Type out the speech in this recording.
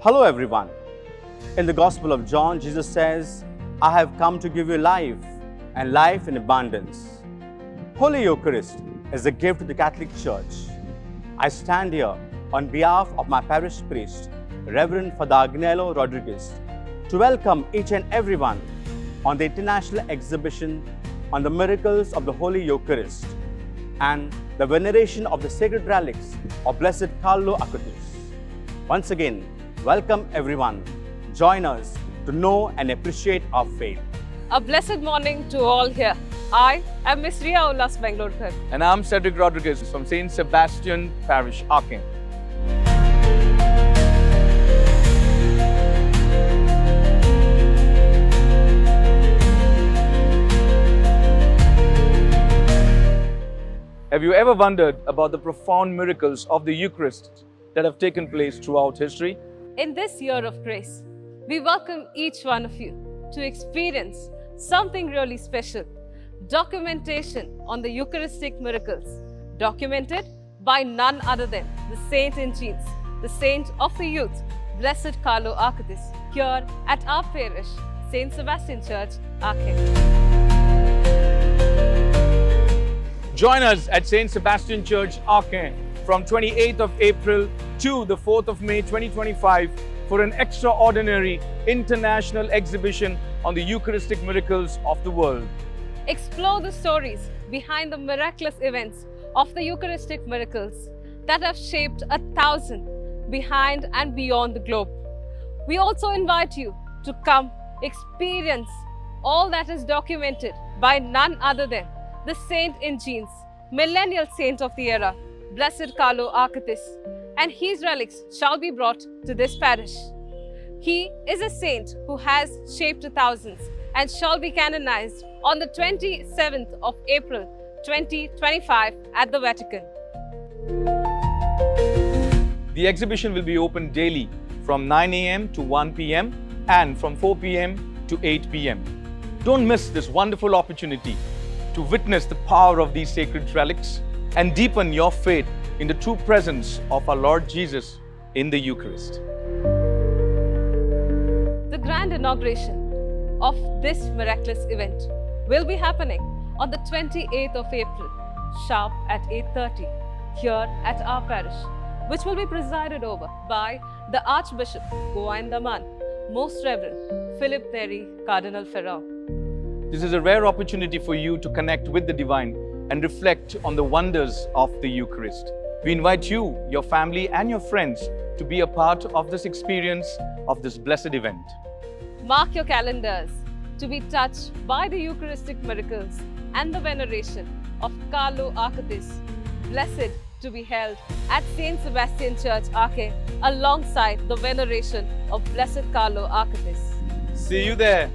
Hello everyone. In the Gospel of John, Jesus says, I have come to give you life and life in abundance. Holy Eucharist is a gift to the Catholic Church. I stand here on behalf of my parish priest, Reverend Father Agnello Rodriguez, to welcome each and everyone on the international exhibition on the miracles of the Holy Eucharist and the veneration of the sacred relics of Blessed Carlo Acutis. Once again, welcome everyone. Join us to know and appreciate our faith. A blessed morning to all here. I am Miss Ria Ullas Bangalore. And I'm Cedric Rodriguez from St. Sebastian Parish, Aquem. Have you ever wondered about the profound miracles of the Eucharist that have taken place throughout history? In this year of grace, we welcome each one of you to experience something really special. Documentation on the Eucharistic miracles, documented by none other than the saint in jeans, the saint of the youth, Blessed Carlo Acutis, here at our parish, St. Sebastian Church, Aquem. Join us at St. Sebastian Church, Aquem, from 28th of April to the 4th of May 2025 for an extraordinary international exhibition on the Eucharistic miracles of the world. Explore the stories behind the miraculous events of the Eucharistic miracles that have shaped 1,000 behind and beyond the globe. We also invite you to come experience all that is documented by none other than the saint in jeans, millennial saint of the era, Blessed Carlo Acutis, and his relics shall be brought to this parish. He is a saint who has shaped thousands and shall be canonized on the 27th of April 2025 at the Vatican. The exhibition will be open daily from 9 a.m. to 1 p.m. and from 4 p.m. to 8 p.m. Don't miss this wonderful opportunity to witness the power of these sacred relics and deepen your faith in the true presence of our Lord Jesus in the Eucharist. The grand inauguration of this miraculous event will be happening on the 28th of April, sharp at 8:30, here at our parish, which will be presided over by the Archbishop Goa and Daman, Most Reverend Philip Neri Cardinal Ferrao. This is a rare opportunity for you to connect with the divine and reflect on the wonders of the Eucharist. We invite you, your family, and your friends to be a part of this experience of this blessed event. Mark your calendars to be touched by the Eucharistic miracles and the veneration of Carlo Acutis, blessed to be held at St. Sebastian Church, Aquem, alongside the veneration of Blessed Carlo Acutis. See you there.